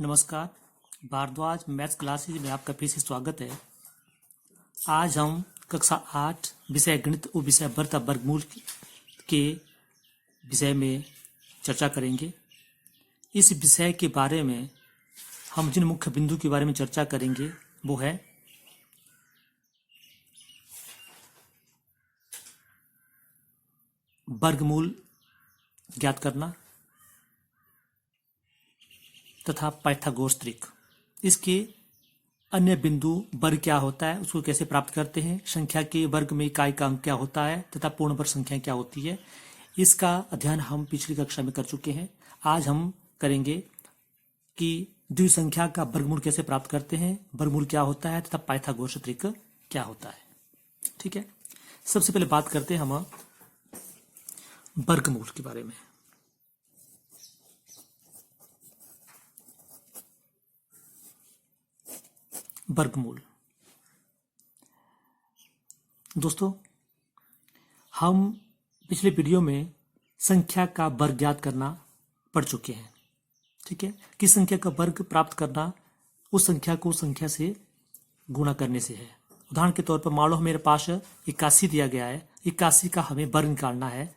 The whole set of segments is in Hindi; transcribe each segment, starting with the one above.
नमस्कार। भारद्वाज मैथ्स क्लासेज में आपका फिर से स्वागत है। आज हम कक्षा 8 विषय गणित और विषय वर्ग वर्गमूल के विषय में चर्चा करेंगे। इस विषय के बारे में हम जिन मुख्य बिंदु के बारे में चर्चा करेंगे वो है वर्गमूल ज्ञात करना तथा पाइथागोरस त्रिक। इसके अन्य बिंदु वर्ग क्या होता है, उसको कैसे प्राप्त करते हैं, संख्या के वर्ग में इकाई का अंक क्या होता है तथा पूर्ण वर्ग संख्या क्या होती है। इसका अध्ययन हम पिछली कक्षा में कर चुके हैं। आज हम करेंगे कि द्विसंख्या का वर्गमूल कैसे प्राप्त करते हैं, वर्गमूल क्या होता है तथा पाइथागोरस त्रिक क्या होता है। ठीक है, सबसे पहले बात करते हैं हम वर्गमूल के बारे में। वर्गमूल दोस्तों, हम पिछले वीडियो में संख्या का वर्ग ज्ञात करना पढ़ चुके हैं। ठीक है, किस संख्या का वर्ग प्राप्त करना उस संख्या को संख्या से गुणा करने से है। उदाहरण के तौर पर मान लो मेरे पास 81 दिया गया है, 81 का हमें वर्ग निकालना है,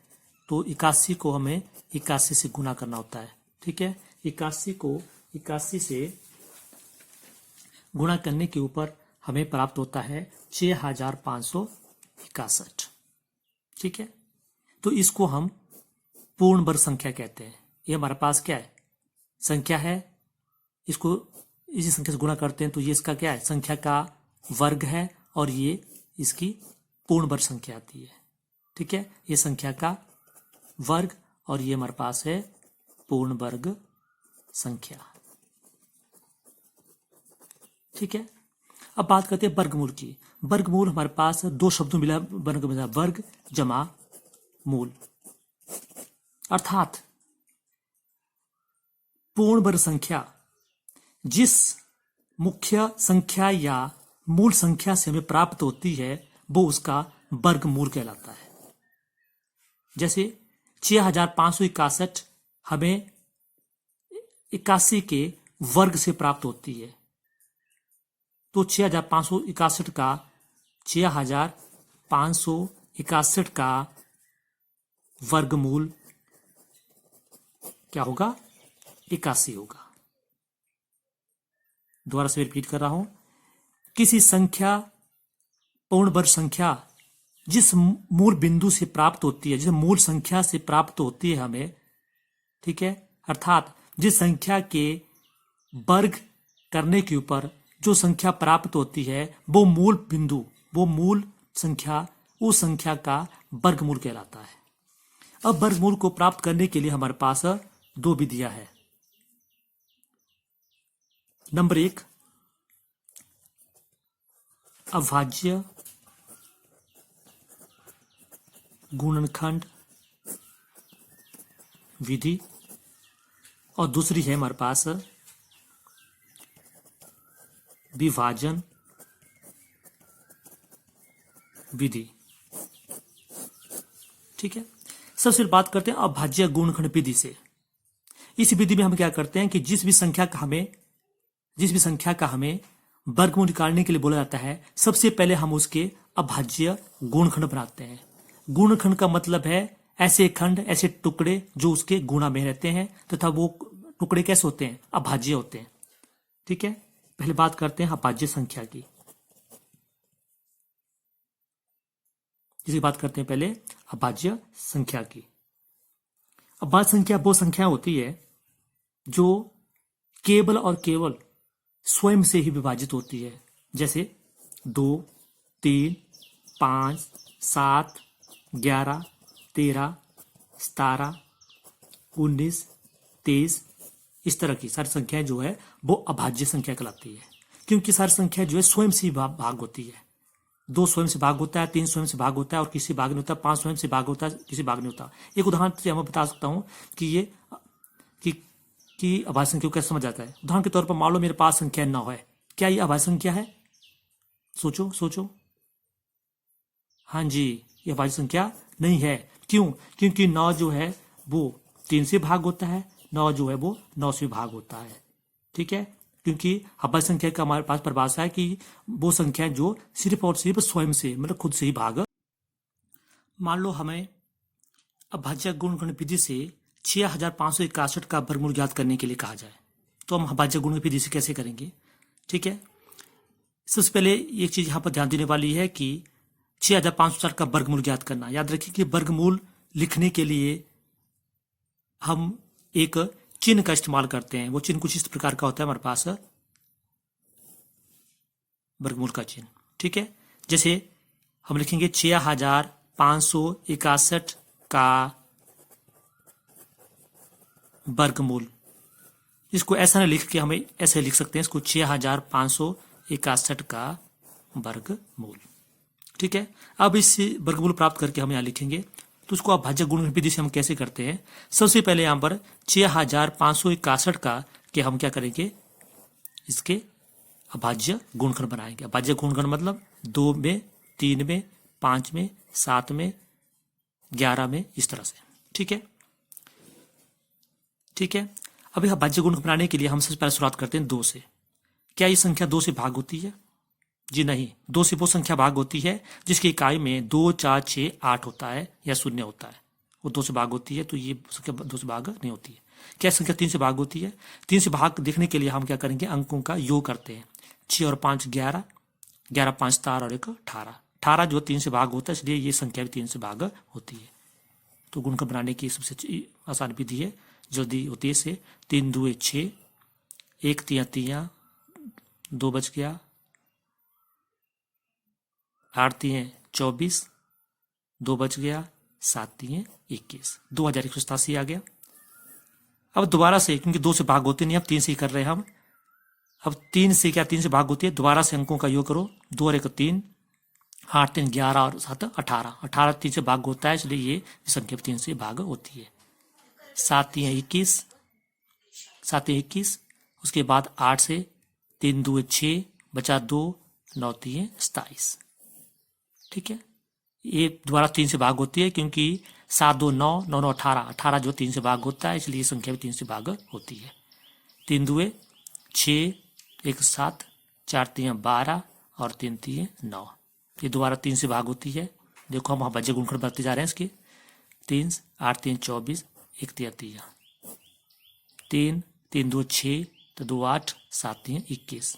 तो 81 को हमें 81 से गुणा करना होता है। ठीक है, 81 को 81 से गुणा करने के ऊपर हमें प्राप्त होता है 6561। ठीक है, तो इसको हम पूर्ण वर्ग संख्या कहते हैं। ये हमारे पास क्या है, संख्या है, इसको इसी संख्या से गुणा करते हैं तो ये इसका क्या है, संख्या का वर्ग है और ये इसकी पूर्ण वर्ग संख्या आती है। ठीक है, ये संख्या का वर्ग और ये हमारे पास है पूर्ण वर्ग संख्या। ठीक है, अब बात करते हैं वर्गमूल की। वर्गमूल हमारे पास दो शब्दों मिला बना वर्ग जमा मूल, अर्थात पूर्ण वर्ग संख्या जिस मुख्य संख्या या मूल संख्या से हमें प्राप्त होती है वो उसका वर्गमूल कहलाता है। जैसे 6561 हमें 81 के वर्ग से प्राप्त होती है, तो 6561 का 6561 का वर्गमूल क्या होगा, 81 होगा। दोबारा से रिपीट कर रहा हूं, किसी संख्या पूर्ण वर्ग संख्या जिस मूल बिंदु से प्राप्त होती है, जिस मूल संख्या से प्राप्त होती है हमें, ठीक है, अर्थात जिस संख्या के वर्ग करने के ऊपर जो संख्या प्राप्त होती है वो मूल बिंदु, वो मूल संख्या, उस संख्या का वर्गमूल कहलाता है। अब वर्गमूल को प्राप्त करने के लिए हमारे पास दो विधियां हैं। नंबर 1 अभाज्य गुणनखंड विधि और दूसरी है हमारे पास विभाजन विधि। ठीक है, सबसे बात करते हैं अभाज्य गुणनखंड विधि से। इस विधि में हम क्या करते हैं कि जिस भी संख्या का हमें वर्गमूल निकालने के लिए बोला जाता है, सबसे पहले हम उसके अभाज्य गुणनखंड बनाते हैं। गुणनखंड का मतलब है ऐसे खंड, ऐसे टुकड़े जो उसके गुणा में रहते हैं तथा वो टुकड़े कैसे होते हैं, अभाज्य होते हैं। ठीक है, पहले बात करते हैं अभाज्य संख्या की। जिसकी बात करते हैं पहले अभाज्य संख्या की। अभाज्य संख्या वो संख्या होती है जो केवल और केवल स्वयं से ही विभाजित होती है। जैसे 2, 3, 5, 7, 11, 13, 17, 19, 23, इस तरह की सारी संख्याएं जो है वो अभाज्य संख्या कहलाती है, क्योंकि सारी संख्या जो है स्वयं से भाग होती है। 2 स्वयं से भाग होता है, 3 स्वयं से भाग होता है और किसी भाग नहीं होता, 5 स्वयं से भाग होता है, किसी भाग नहीं होता। एक उदाहरण से मैं बता सकता हूं कि ये कि अभाज्य संख्या को कैसे समझ जाता है। उदाहरण के तौर पर मान लो मेरे पास संख्या 9 है, क्या ये अभाज्य संख्या है? सोचो। हाँ जी, ये अभाज्य संख्या नहीं है। क्यों? क्योंकि 9 जो है वो 3 से भाग होता है, 9 जो है वो 9 से भाग होता है। ठीक है, क्योंकि अभाज्य संख्या का हमारे पास परिभाषा है कि वो संख्या जो सिर्फ और सिर्फ स्वयं से मतलब खुद से ही भाग। मान लो हमें अभाज्य गुणनखंड विधि से 6561 का वर्गमूल ज्ञात करने के लिए कहा जाए, तो हम अभाज्य गुणनखंड विधि से कैसे करेंगे? ठीक है, सबसे पहले एक चीज यहाँ पर ध्यान देने वाली है कि 6560 का वर्गमूल ज्ञात करना। याद रखिए कि वर्गमूल लिखने के लिए हम एक चिन्ह का इस्तेमाल करते हैं। वो चिन्ह कुछ इस प्रकार का होता है हमारे पास, वर्गमूल का चिन्ह। ठीक है, जैसे हम लिखेंगे 6561 का वर्गमूल। इसको ऐसा नहीं लिख के हमें ऐसे लिख सकते हैं, इसको 6561 का वर्गमूल। ठीक है, अब इस वर्गमूल प्राप्त करके हम यहाँ लिखेंगे, तो उसको अभाज्य गुणनखंड विधि से हम कैसे करते हैं? सबसे पहले यहाँ पर 6561 का के हम क्या करेंगे, इसके अभाज्य गुणनखंड बनाएंगे। अभाज्य गुणनखंड मतलब 2 में, 3 में, 5 में, 7 में, 11 में, इस तरह से। ठीक है, ठीक है, अभी अभाज्य गुणनखंड बनाने के लिए हम सबसे पहले शुरुआत करते हैं 2 से। क्या ये संख्या 2 से भाग होती है? जी नहीं, 2 से वो संख्या भाग होती है जिसकी इकाई में 2, 4, 6, 8 होता है या 0 होता है, वो 2 से भाग होती है। तो ये संख्या 2 से भाग नहीं होती है। क्या संख्या 3 से भाग होती है? 3 से भाग देखने के लिए हम क्या करेंगे, अंकों का योग करते हैं। 6 और 5 11, 11 5 तार और 1 18। 18 जो 3 से भाग होता है, इसलिए ये संख्या भी 3 से भाग होती है। तो गुणनखंड बनाने की सबसे आसान विधि है, जल्दी होती है से 3 2 6, 1 3 3, 2 बच गया, 8 3 24, 2 बच गया, 7 3 21, 2187 आ गया। अब दोबारा से, क्योंकि 2 से भाग होते नहीं, अब 3 से ही कर रहे हैं हम। अब 3 से क्या 3 से भाग होती है, दोबारा से अंकों का योग करो, 2 और 1 3, 8 3 11 और 7 18। 18 3 से भाग होता है, इसलिए ये संख्या 3 से भाग होती है। 7 3 21, 7 21, उसके बाद 8 से 3 2 6, बचा 2, 9 3 27। ठीक है, ये दोबारा 3 से भाग होती है, क्योंकि 7 2 9, 9 9 18, 18 जो 3 से भाग होता है, इसलिए संख्या भी 3 से भाग होती है। 3 2 6, 1 7, 4 3 12 और 3 3 9। ये दोबारा 3 से भाग होती है। देखो हम अभाज्य गुणनखंड बढ़ते जा रहे हैं इसके। 3 8 3 24, 1 3 3, 3 3 2 6, तो 2 8, 7 3 21,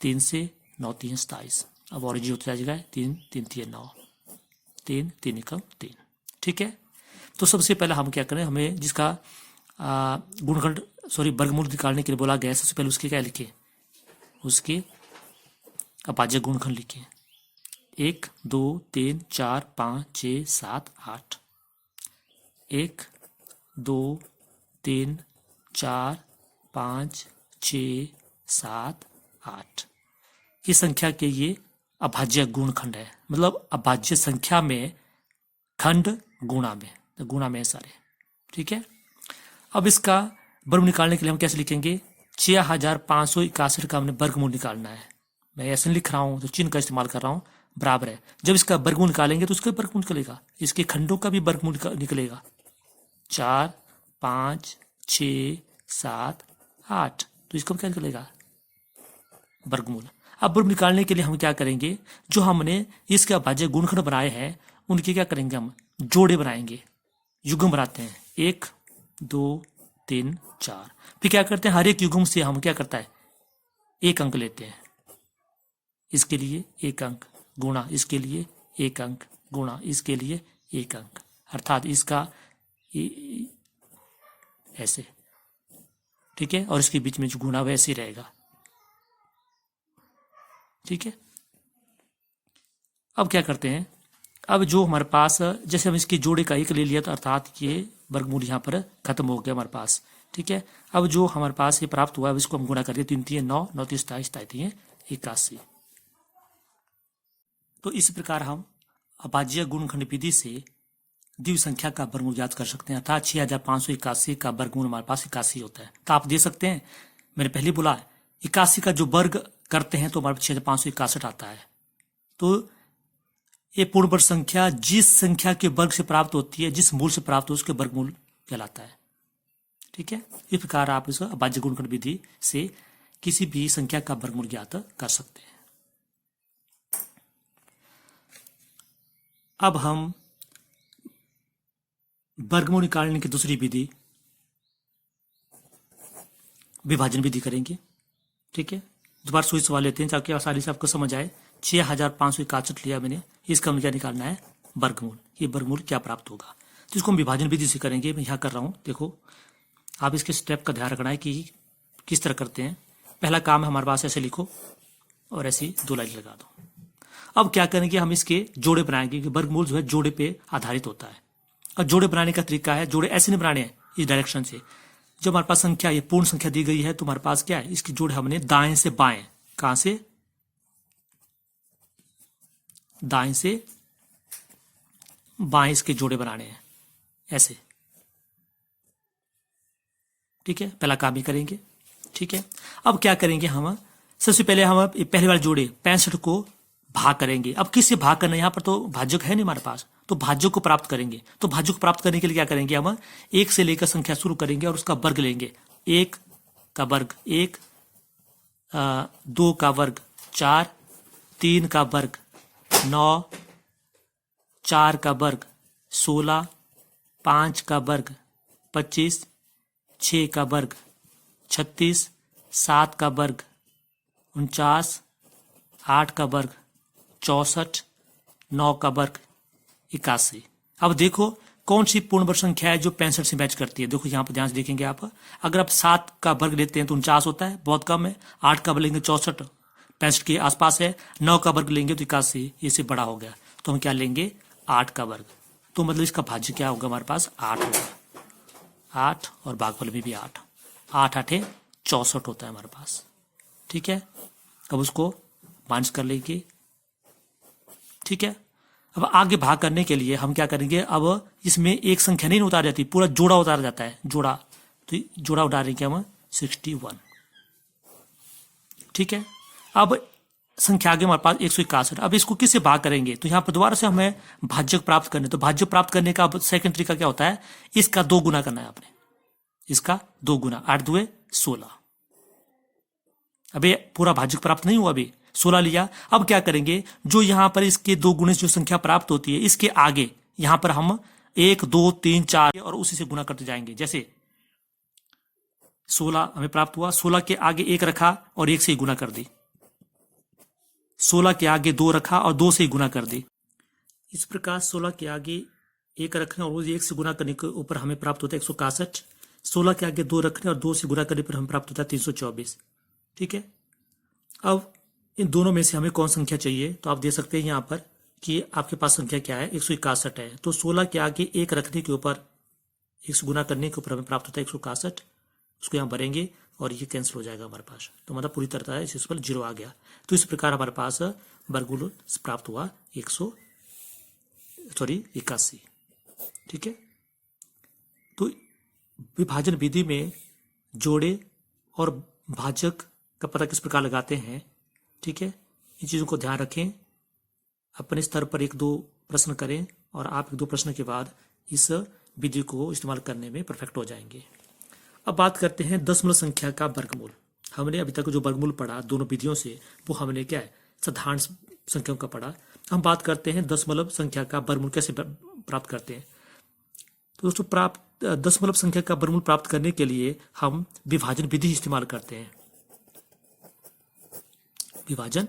3 से 9 3 27। अब और जी होता जाएगा 3 3 3 9, 3 3 1 3। ठीक है, तो सबसे पहले हम क्या करें, हमें जिसका गुणनखंड वर्गमूल निकालने के लिए बोला गया, सबसे पहले उसके क्या लिखे, उसके अभाज्य गुणनखंड लिखे। 1 2 3 4 5 6 7 8, 1 2 3 4 5 6 7 8। इस संख्या के ये अभाज्य गुणनखंड है, मतलब अभाज्य संख्या में खंड गुणा में, तो गुणा में सारे। ठीक है, अब इसका वर्गमूल निकालने के लिए हम कैसे लिखेंगे, 6561 का हमने वर्गमूल निकालना है। मैं ऐसे लिख रहा हूं, तो चिन्ह का इस्तेमाल कर रहा हूं, बराबर है। जब इसका वर्गमूल निकालेंगे तो उसका वर्गमूल निकलेगा, इसके खंडों का भी वर्गमूल निकलेगा। 4 5 6 7 8, तो इसका क्या निकलेगा, वर्गमूल। अब वर्ग निकालने के लिए हम क्या करेंगे, जो हमने इसके अभाज्य गुणनखंड बनाए हैं उनके क्या करेंगे, हम जोड़े बनाएंगे, युग्म बनाते हैं। 1 2 3 4। फिर क्या करते हैं, हर एक युग्म से हम क्या करता है, 1 अंक लेते हैं। इसके लिए 1 अंक गुणा, इसके लिए 1 अंक गुणा, इसके लिए 1 अंक, अर्थात इसका ऐसे। ठीक है, और इसके बीच में जो गुणा वैसे रहेगा। ठीक है, अब क्या करते हैं, अब जो हमारे पास, जैसे हम इसके जोड़े का 1 ले लिया, तो अर्थात ये वर्गमूल यहाँ पर खत्म हो गया हमारे पास। ठीक है, अब जो हमारे पास ये प्राप्त हुआ है, इसको हम गुणा करिए। 3 3 9, 9 3 27, 27 81। तो इस प्रकार हम अभाज्य गुणनखंड विधि से द्वितीय संख्या का वर्गमूल ज्ञात कर सकते हैं, अर्थात 6581 का वर्गमूल हमारे पास 81 होता है। तो आप दे सकते हैं, मैंने पहले बोला 81 का जो वर्ग करते हैं तो हमारे 6561 आता है। तो ये पूर्ण वर्ग संख्या जिस संख्या के वर्ग से प्राप्त होती है, जिस मूल से प्राप्त हो, उसके वर्गमूल कहलाता है। ठीक है, इस प्रकार आप इस अभाज्य गुणनखंड विधि से किसी भी संख्या का वर्गमूल ज्ञात कर सकते हैं। अब हम वर्गमूल निकालने की दूसरी विधि विभाजन विधि करेंगे। ठीक है, दोबारा सुई सवाल लेते हैं ताकि आसानी से आपको समझ आए। 6561 लिया मैंने, इसका मुझे क्या निकालना है, वर्गमूल। ये वर्गमूल क्या प्राप्त होगा, तो इसको हम विभाजन विधि से करेंगे। मैं यहाँ कर रहा हूँ, देखो आप इसके स्टेप का ध्यान रखना है कि किस तरह करते हैं। पहला काम है हमारे पास, ऐसे लिखो और ऐसी 2 लाइन लगा दो। अब क्या करेंगे, हम इसके जोड़े बनाएंगे क्योंकि वर्गमूल जो है जोड़े पे आधारित होता है। और जोड़े बनाने का तरीका है, जोड़े ऐसे नहीं बनाने हैं इस डायरेक्शन से। जब हमारे पास संख्या, ये पूर्ण संख्या दी गई है तो हमारे पास क्या है, इसकी जोड़े हमने दाएं से बाएं, कहां से, दाएं से बाएं इसके जोड़े बनाने हैं ऐसे। ठीक है, पहला काम ही करेंगे। ठीक है, अब क्या करेंगे हम, सबसे पहले हम पहले वाले जोड़े 65 को भाग करेंगे। अब किससे भाग करना है, यहां पर तो भाज्यक है नहीं हमारे पास, तो भाज्य को प्राप्त करेंगे। तो भाज्य को प्राप्त करने के लिए क्या करेंगे, हम 1 से लेकर संख्या शुरू करेंगे और उसका वर्ग लेंगे। 1 का वर्ग 1, 2 का वर्ग 4, 3 का वर्ग 9, 4 का वर्ग 16, 5 का वर्ग 25, 6 का वर्ग 36, 7 का वर्ग 49, 8 का वर्ग 64, 9 का वर्ग 81। अब देखो कौन सी पूर्ण वर्ग संख्या है जो 65 से मैच करती है। देखो यहाँ पर ध्यान से देखेंगे आप, अगर आप 7 का वर्ग लेते हैं तो 49 होता है, बहुत कम है। 8 का वर्ग लेंगे 64, 65 के आसपास है। 9 का वर्ग लेंगे तो 81, इससे बड़ा हो गया। तो हम क्या लेंगे, 8 का वर्ग। तो मतलब इसका भाज्य क्या होगा, हमारे पास 8 होगा। 8 और भागफल में भी 8, 8 8 64 होता है हमारे पास। ठीक है, अब उसको माइनस कर लेंगे। ठीक है, अब आगे भाग करने के लिए हम क्या करेंगे, अब इसमें एक संख्या नहीं उतार जाती, पूरा जोड़ा उतार जाता है, जोड़ा। तो जोड़ा उतारेंगे हम 61। ठीक है, अब संख्या आगे हमारे पास 161। अब इसको किससे भाग करेंगे, तो यहां पर दोबारा से हमें भाज्यक प्राप्त करने। तो भाज्य प्राप्त करने का अब सेकंड तरीका क्या होता है, इसका 2 गुना करना है आपने, इसका 2 गुना। 8 2 16। अबे पूरा भाज्यक प्राप्त नहीं हुआ, अभी 16 लिया। अब क्या करेंगे, जो यहां पर इसके 2 गुणे जो संख्या प्राप्त होती है, इसके आगे यहां पर हम 1 2 3 4 और उसी से गुना करते जाएंगे। जैसे 16 हमें प्राप्त हुआ, 16 के आगे 1 रखा और 1 से ही गुना कर दी। 16 के आगे 2 रखा और 2 से ही गुना कर दी। इस प्रकार 16 के आगे 1 रखने और 1 से गुना करने के ऊपर हमें प्राप्त होता है 161। 16 के आगे 2 रखने और 2 से गुना करने पर हमें प्राप्त होता है 324। ठीक है, अब इन दोनों में से हमें कौन संख्या चाहिए, तो आप दे सकते हैं यहाँ पर कि आपके पास संख्या क्या है, 161 है। तो 16 के आगे 1 रखने के ऊपर 1 से गुना करने के ऊपर हमें प्राप्त होता है 161। उसको यहाँ भरेंगे और ये कैंसिल हो जाएगा हमारे पास, तो मतलब पूरी तरह है इस पर 0 आ गया। तो इस प्रकार हमारे पास वर्गमूल प्राप्त हुआ 81। ठीक है, तो विभाजन विधि में जोड़े और भाजक का पता किस प्रकार लगाते हैं। ठीक है, इन चीज़ों को ध्यान रखें, अपने स्तर पर 1-2 प्रश्न करें और आप 1-2 प्रश्न के बाद इस विधि को इस्तेमाल करने में परफेक्ट हो जाएंगे। अब बात करते हैं दशमलव संख्या का वर्गमूल। हमने अभी तक जो वर्गमूल पढ़ा दोनों विधियों से, वो हमने क्या है, साधारण संख्याओं का पढ़ा। हम बात करते हैं दशमलव संख्या का वर्गमूल कैसे प्राप्त करते हैं। तो दोस्तों, दशमलव संख्या का वर्गमूल प्राप्त करने के लिए हम विभाजन विधि इस्तेमाल करते हैं। विभाजन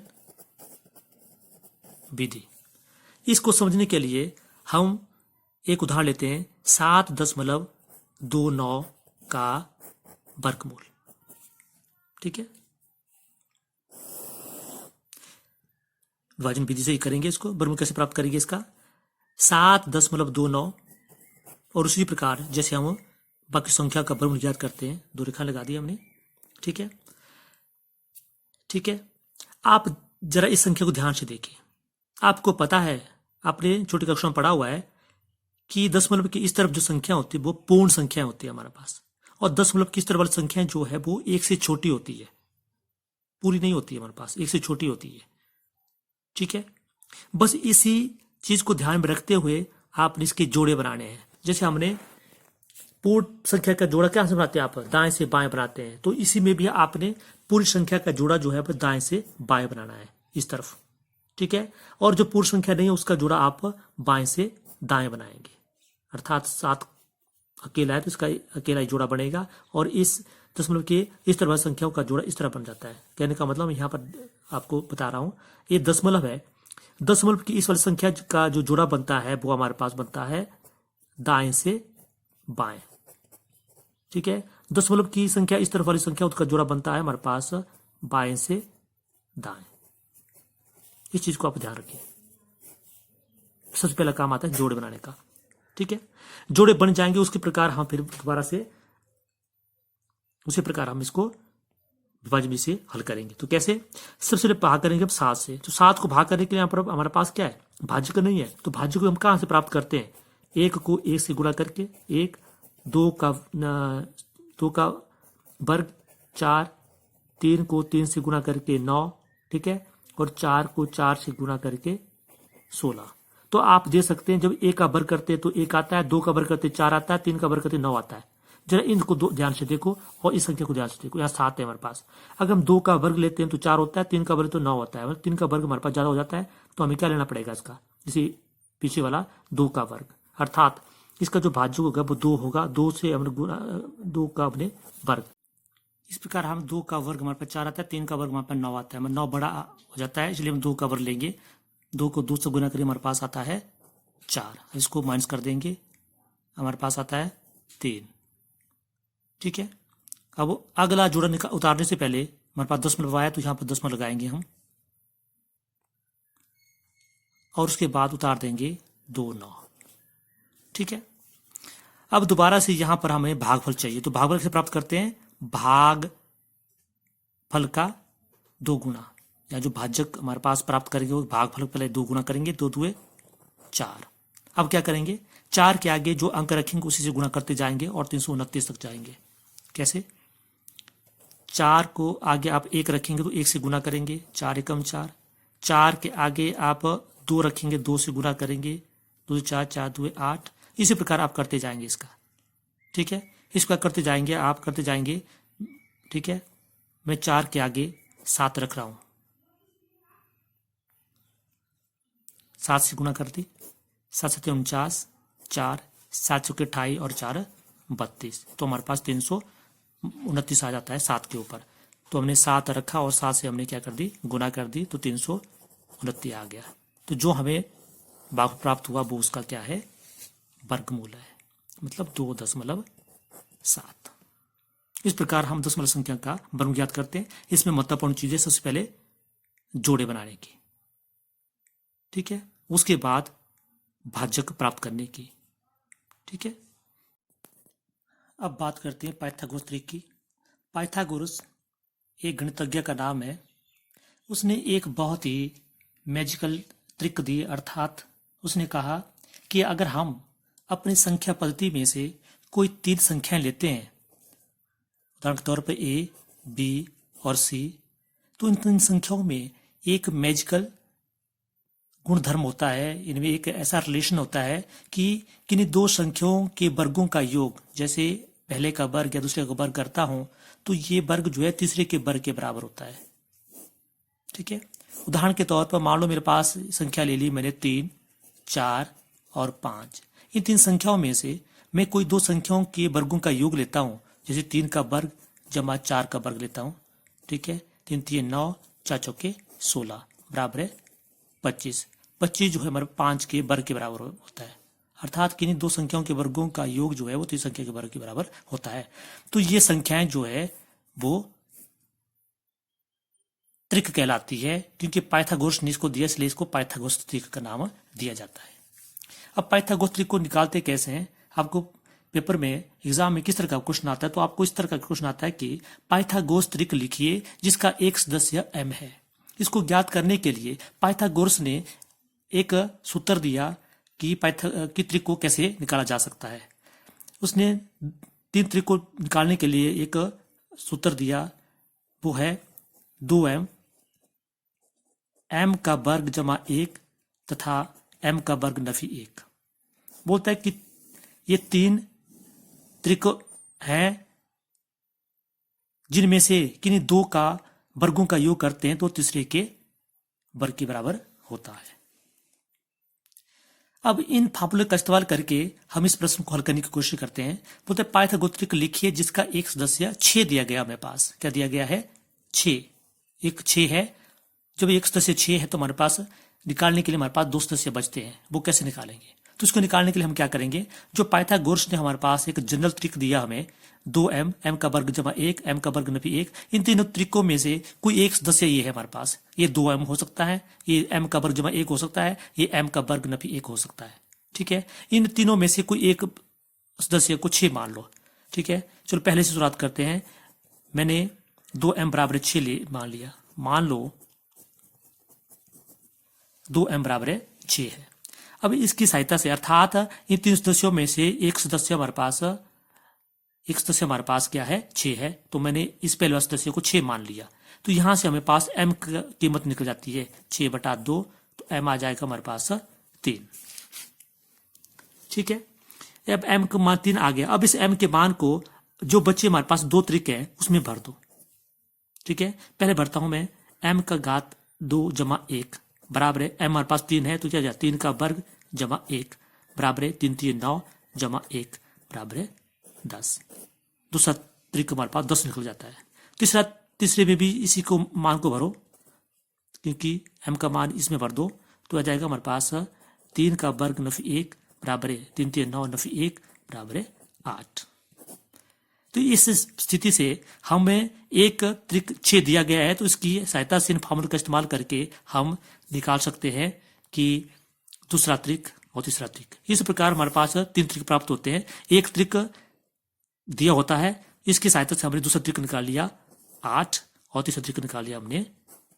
विधि, इसको समझने के लिए हम एक उदाहरण लेते हैं, 7.29 का वर्गमूल। ठीक है, विभाजन विधि से ही करेंगे इसको। वर्गमूल कैसे प्राप्त करेंगे इसका, 7.29 और उसी प्रकार जैसे हम बाकी संख्या का वर्गमूल ज्ञात करते हैं, 2 रेखा लगा दी हमने। ठीक है, ठीक है, आप जरा इस संख्या को ध्यान से देखिए। आपको पता है, आपने छोटी कक्षा में पढ़ा हुआ है कि दशमलव की इस तरफ जो संख्या होती है वो पूर्ण संख्या होती है हमारे पास, और दशमलव की इस तरफ वाली संख्या जो है वो 1 से छोटी होती है, पूरी नहीं होती है हमारे पास, 1 से छोटी होती है। ठीक है, बस इसी चीज को ध्यान में रखते हुए आपने इसके जोड़े बनाने हैं। जैसे हमने पूर्ण संख्या का जोड़ा क्या से बनाते हैं आप, दाएं से बाएं बनाते हैं, तो इसी में भी आपने पूरी संख्या का जोड़ा जो है वो दाएं से बाएं बनाना है इस तरफ, ठीक है। और जो पूर्ण संख्या नहीं है उसका जोड़ा आप बाएं से दाएं बनाएंगे, अर्थात 7 अकेला है तो इसका अकेला ही जोड़ा बनेगा, और इस दशमलव के इस तरह संख्याओं का जोड़ा इस तरह बन जाता है। कहने का मतलब यहाँ पर आपको बता रहा हूं, ये दशमलव है, दशमलव की इस वाली संख्या का जो जोड़ा बनता है वो हमारे पास बनता है दाएं से बाएं, ठीक है। दशमलव की संख्या इस तरफ वाली संख्या उसका जोड़ा बनता है हमारे पास बाएं से दाएं। इस चीज को आप ध्यान रखिए। सबसे पहला काम आता है जोड़े बनाने का, ठीक है। जोड़े बन जाएंगे उसके प्रकार हम फिर दोबारा से उसी प्रकार हम इसको विभाज्य से हल करेंगे। तो कैसे, सबसे पहले भाग करेंगे अब 7 से। तो 7 को भाग करने के लिए यहाँ पर हमारे पास क्या है, भाज्य का नहीं है, तो भाज्य को हम कहां से प्राप्त करते हैं, 1 को 1 से गुणा करके, 1 2 का वर्ग 4, 3 को 3 से गुणा करके 9, ठीक है, और 4 को 4 से गुणा करके 16। तो आप दे सकते हैं जब 1 का वर्ग करते हैं तो 1 आता है, 2 का वर्ग करते 4 आता है, 3 का वर्ग करते 9 आता है। जरा इनको ध्यान से देखो और इस संख्या को ध्यान से देखो, यहाँ 7 है हमारे पास। अगर हम 2 का वर्ग लेते हैं तो 4 होता है, 3 का वर्ग तो 9 होता है, अगर 3 का वर्ग हमारे पास ज्यादा हो जाता है तो हमें क्या लेना पड़ेगा इसका, जैसे पीछे वाला 2 का वर्ग, अर्थात इसका जो भाज्य होगा वो 2 होगा, 2 से हमने गुणा 2 का अपने वर्ग। इस प्रकार हम 2 का वर्ग हमारे पास 4 आता है, 3 का वर्ग हमारे पास 9 आता है, 9 बड़ा हो जाता है, इसलिए हम 2 का वर्ग लेंगे। 2 को 2 से गुना करिए हमारे पास आता है 4, इसको माइनस कर देंगे हमारे पास आता है 3, ठीक है। अब अगला जोड़ा उतारने से पहले हमारे पास दशमलव आया तो यहां पर दशमलव लगाएंगे हम, और उसके बाद उतार देंगे 2 9, ठीक है। अब दोबारा से यहां पर हमें भागफल चाहिए, तो भागफल कैसे प्राप्त करते हैं, भाग फल का 2 गुना, या जो भाजक हमारे पास प्राप्त करेंगे वो भागफल पहले 2 गुना करेंगे, 2 2 4। अब क्या करेंगे, 4 के आगे जो अंक रखेंगे उसी से गुणा करते जाएंगे और 329 तक जाएंगे। कैसे, 4 को आगे आप 1 रखेंगे तो 1 से गुणा करेंगे, 4 एकम 4। 4 के आगे आप 2 रखेंगे, 2 से गुणा करेंगे, 2 4 4 2 8। इसी प्रकार आप करते जाएंगे इसका, ठीक है। इसका करते जाएंगे, आप करते जाएंगे, ठीक है। मैं 4 के आगे 7 रख रहा हूं, 7 से गुणा कर दी, 7 7 49, 4 7 चौके 28 और 4 32, तो हमारे पास 329 आ जाता है 7 के ऊपर। तो हमने 7 रखा और 7 से हमने क्या कर दी, गुना कर दी, तो 329 आ गया। तो जो हमें भाग प्राप्त हुआ वो उसका क्या है, वर्गमूल है, मतलब 2.7। इस प्रकार हम दशमलव संख्या का वर्गमूल ज्ञात करते हैं। इसमें महत्वपूर्ण चीजें सबसे पहले जोड़े बनाने की, ठीक है, उसके बाद भाजक प्राप्त करने की, ठीक है। अब बात करते हैं पाइथागोरस त्रिक की। पाइथागोरस एक गणितज्ञ का नाम है, उसने एक बहुत ही मैजिकल ट्रिक दी, अर्थात उसने कहा कि अगर हम अपनी संख्या पद्धति में से कोई 3 संख्याएं लेते हैं, उदाहरण के तौर पर ए, बी और सी, तो इन 3 संख्याओं में एक मैजिकल गुणधर्म होता है, इनमें एक ऐसा रिलेशन होता है कि किन्हीं 2 संख्याओं के वर्गों का योग, जैसे पहले का वर्ग या दूसरे का वर्ग करता हूं तो ये वर्ग जो है तीसरे के वर्ग के बराबर होता है, ठीक है। उदाहरण के तौर पर मान लो मेरे पास संख्या ले ली मैंने 3 4 और 5। इन 3 संख्याओं में से मैं कोई 2 संख्याओं के वर्गों का योग लेता हूं, जैसे 3 का वर्ग जमा 4 का वर्ग लेता हूं, ठीक है। 3 3 9, 4 चौके 16 बराबर है 25। 25 जो है हमारे 5 के वर्ग के बराबर होता है, अर्थात किन्हीं 2 संख्याओं के वर्गों का योग जो है वो 3 संख्या के वर्ग के बराबर होता है। तो ये संख्याएं जो है वो त्रिक कहलाती है, क्योंकि पाइथागोरस ने इसको दिया, इसलिए इसको पाइथागोरस त्रिक का नाम दिया जाता है। अब पाइथागोरस त्रिक को निकालते कैसे हैं, आपको पेपर में एग्जाम में किस तरह का क्वेश्चन आता है, तो आपको इस तरह का क्वेश्चन आता है कि पाइथागोरस त्रिक लिखिए जिसका एक सदस्य m है। इसको ज्ञात करने के लिए पाइथागोरस ने एक सूत्र दिया कि की त्रिक को कैसे निकाला जा सकता है। उसने 3 त्रिक को निकालने के लिए एक सूत्र दिया, वो है 2m, m का वर्ग जमा 1 तथा m का वर्ग नफी 1। बोलता है कि ये 3 त्रिक हैं जिनमें से किन्हीं दो का वर्गों का योग करते हैं तो तीसरे के वर्ग के बराबर होता है। अब इन फार्मूले का इस्तेमाल करके हम इस प्रश्न को हल करने की कोशिश करते हैं। बोलते पाइथागोरस त्रिक लिखिए जिसका एक सदस्य 6 दिया गया हमारे पास। क्या दिया गया है? 6। एक 6 है। जब एक सदस्य 6 है तो हमारे पास निकालने के लिए हमारे पास दो सदस्य बचते हैं। वो कैसे निकालेंगे? तो इसको निकालने के लिए हम क्या करेंगे, जो पाइथागोरस ने हमारे पास एक जनरल त्रिक दिया हमें 2m, m का वर्ग जमा 1, m का वर्ग नफी 1, इन तीनों त्रिकों में से कोई एक सदस्य ये है हमारे पास। ये 2m हो सकता है, ये m का वर्ग जमा 1 हो सकता है, ये m का वर्ग नफी 1 हो सकता है। ठीक है, इन तीनों में से कोई एक सदस्य को 6 मान लो। ठीक है, चलो पहले से शुरुआत करते हैं। मैंने 2m बराबर 6 मान लिया। मान लो 2m बराबर 6 है। अब इसकी सहायता से अर्थात इन तीन सदस्यों में से एक सदस्य हमारे पास क्या है? 6 है। तो मैंने इस पहले सदस्य को 6 मान लिया। तो यहां से हमें पास m की कीमत निकल जाती है 6/2, तो m आ जाएगा हमारे पास 3। ठीक है, अब m का मान 3 आ गया। अब इस m के मान को जो बच्चे हमारे पास दो त्रिक है उसमें भर दो। ठीक है, पहले भरता हूं मैं m का घात 2 जमा 1 बराबर है m हमारे पास 3 है तो क्या जाए 3 का वर्ग जमा 1 बराबर है 3 3 9 जमा 1 बराबर है 10। दूसरा त्रिक हमारे पास 10 निकल जाता है। तीसरे में भी इसी को मान को भरो, क्योंकि m का मान इसमें भर दो तो आ जाएगा हमारे पास 3 का वर्ग नफी 1 बराबर है 3 3 9 नफी 1 बराबर है 8। तो इस स्थिति से हमें एक त्रिक 6 दिया गया है, तो इसकी सहायता से इन फार्मूले का इस्तेमाल करके हम निकाल सकते हैं कि दूसरा त्रिक और तीसरा त्रिक। इस प्रकार हमारे पास 3 त्रिक प्राप्त होते हैं। एक त्रिक दिया होता है, इसकी सहायता से हमने दूसरा त्रिक निकाल लिया 8 और तीसरा त्रिक निकाल लिया हमने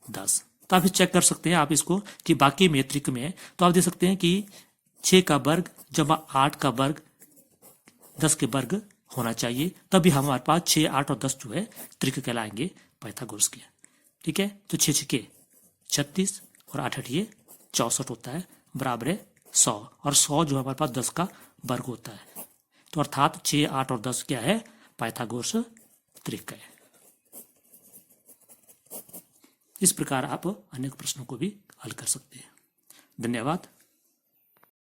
10। तो आप चेक कर सकते हैं आप इसको कि बाकी में त्रिक में तो आप देख सकते हैं कि 6 का वर्ग जमा 8 का वर्ग 10 के वर्ग होना चाहिए, तभी हमारे पास 6, 8 और 10 जो है त्रिक कहलाएंगे पाइथागोरस के। ठीक है, तो 6 6 36 और 8 8 ये 64 होता है बराबर है 100, और 100 जो हमारे पास 10 का वर्ग होता है। तो अर्थात 6, 8 और 10 क्या है? पाइथागोरस त्रिक है। इस प्रकार आप अनेक प्रश्नों को भी हल कर सकते हैं। धन्यवाद।